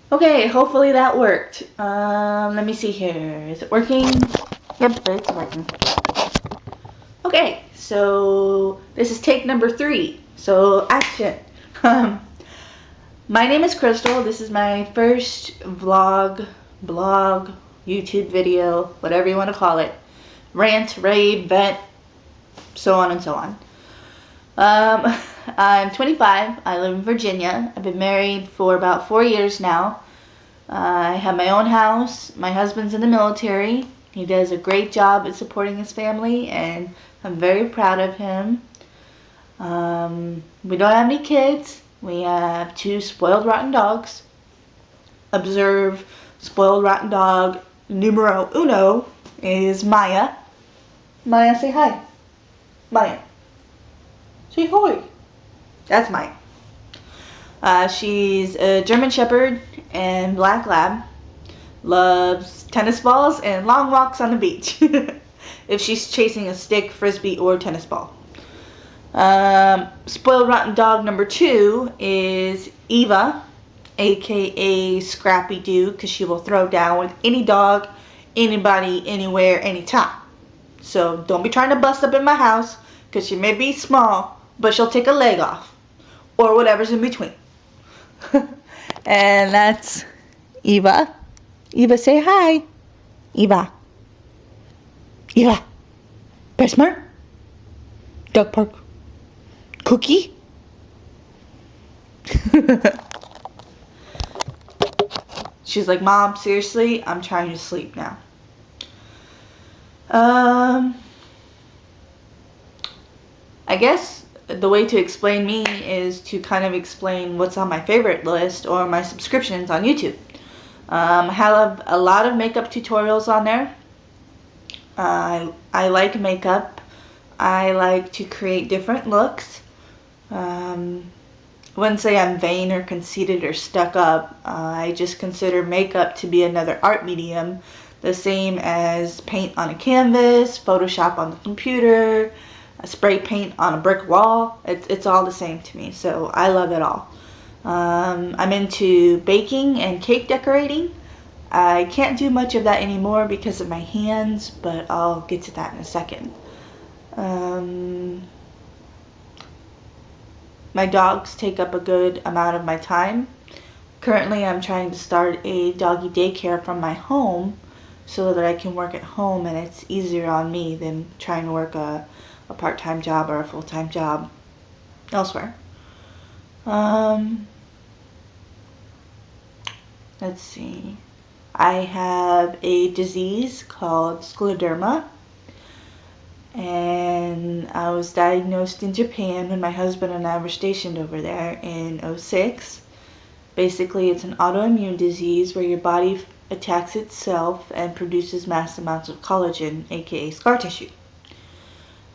Okay, hopefully that worked. Let me see here. Is it working? Yep, it's working. Okay, so this is take number 3. So action. Um, my name is Krystle. This is my first blog, YouTube video, whatever you want to call it. Rant, rave, vent, so on and so on. I'm 25. I live in Virginia. I've been married for about 4 years now. I have my own house. My husband's in the military. He does a great job at supporting his family, and I'm very proud of him. We don't have any kids. We have 2 spoiled rotten dogs. Observe, spoiled rotten dog numero uno is Maya. Maya, say hi. Maya. Say hi. That's Maya. She's a German Shepherd and Black Lab. Loves tennis balls and long walks on the beach. If she's chasing a stick, frisbee, or tennis ball. Spoiled rotten dog number 2 is Eva, aka Scrappy Doo, because she will throw down with any dog, anybody, anywhere, anytime. So don't be trying to bust up in my house, because she may be small, but she'll take a leg off, or whatever's in between. And that's Eva. Eva, say hi. Eva. Eva. Besmer. Dog park. Cookie. She's like, Mom, seriously, I'm trying to sleep now. I guess the way to explain me is to kind of explain what's on my favorite list or my subscriptions on YouTube. I have a lot of makeup tutorials on there. I like makeup. I like to create different looks. I wouldn't say I'm vain or conceited or stuck up. I just consider makeup to be another art medium, the same as paint on a canvas, Photoshop on the computer, spray paint on a brick wall. It's all the same to me, so I love it all. I'm into baking and cake decorating. I can't do much of that anymore because of my hands, but I'll get to that in a second. My dogs take up a good amount of my time. Currently, I'm trying to start a doggy daycare from my home so that I can work at home, and it's easier on me than trying to work a part-time job or a full-time job elsewhere. Let's see. I have a disease called scleroderma, and I was diagnosed in Japan when my husband and I were stationed over there in 2006. Basically, it's an autoimmune disease where your body attacks itself and produces mass amounts of collagen, aka scar tissue,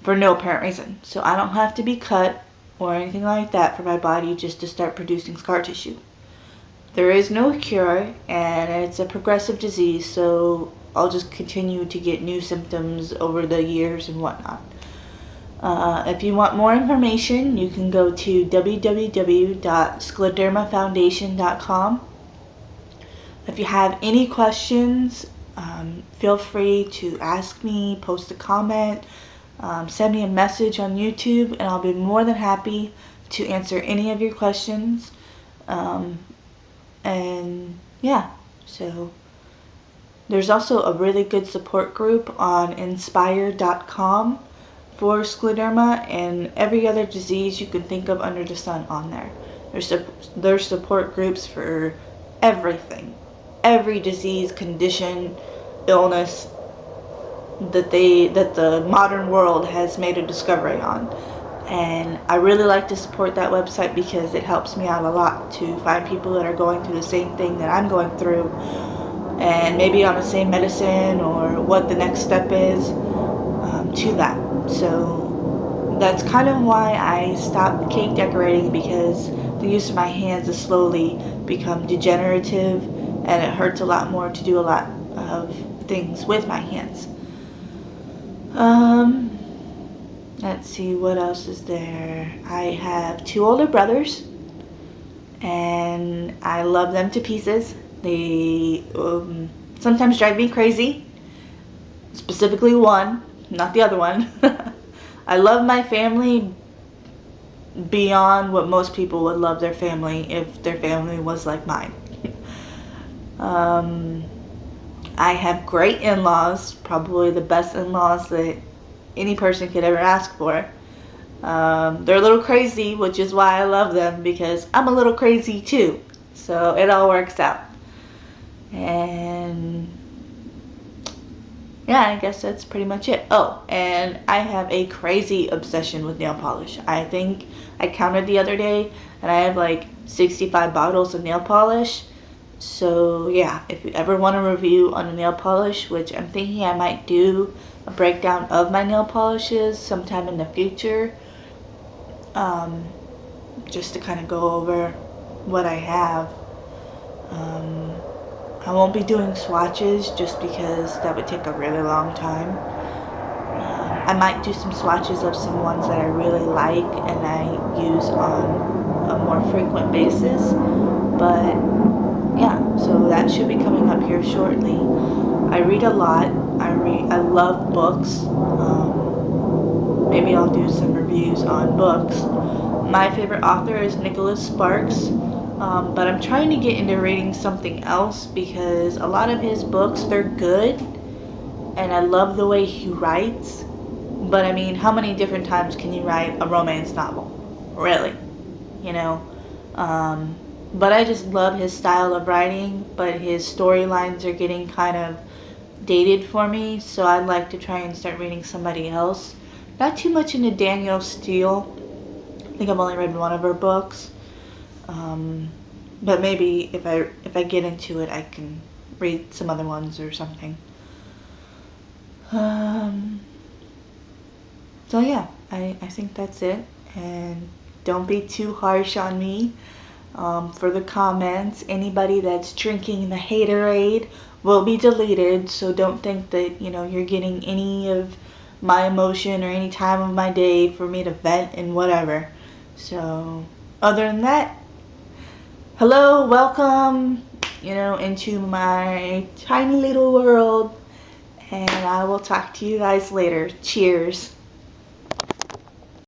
for no apparent reason. So I don't have to be cut or anything like that for my body just to start producing scar tissue. There is no cure, and it's a progressive disease, so I'll just continue to get new symptoms over the years and whatnot. If you want more information, you can go to www.sclerodermafoundation.com. If you have any questions, feel free to ask me, post a comment, send me a message on YouTube, and I'll be more than happy to answer any of your questions. And yeah, so there's also a really good support group on inspire.com for scleroderma and every other disease you can think of under the sun on there. There's support groups for everything, every disease, condition, illness that the modern world has made a discovery on. And I really like to support that website because it helps me out a lot to find people that are going through the same thing that I'm going through, and maybe on the same medicine or what the next step is to that. So that's kind of why I stopped cake decorating, because the use of my hands has slowly become degenerative, and it hurts a lot more to do a lot of things with my hands. Let's see, what else is there? I have 2 older brothers, and I love them to pieces. They sometimes drive me crazy, specifically one, not the other one. I love my family beyond what most people would love their family if their family was like mine. um, I have great in-laws, probably the best in-laws that any person could ever ask for. They're a little crazy, which is why I love them, because I'm a little crazy too. So it all works out. And yeah, I guess that's pretty much it. Oh, and I have a crazy obsession with nail polish. I think I counted the other day, and I have like 65 bottles of nail polish. So yeah, if you ever want a review on a nail polish, which I'm thinking I might do a breakdown of my nail polishes sometime in the future, just to kind of go over what I have. I won't be doing swatches just because that would take a really long time. I might do some swatches of some ones that I really like and I use on a more frequent basis. But yeah, so that should be coming up here shortly. I read a lot. I love books. Maybe I'll do some reviews on books. My favorite author is Nicholas Sparks. But I'm trying to get into reading something else because a lot of his books, they're good and I love the way he writes. But I mean, how many different times can you write a romance novel? Really? You know? But I just love his style of writing, but his storylines are getting kind of dated for me, so I'd like to try and start reading somebody else. Not too much into Danielle Steele. I think I've only read one of her books. But maybe if I get into it, I can read some other ones or something. So yeah, I think that's it. And don't be too harsh on me for the comments. Anybody that's drinking the haterade will be deleted, so don't think that you're getting any of my emotion or any time of my day for me to vent and whatever. So other than that, hello, welcome, into my tiny little world, and I will talk to you guys later. Cheers.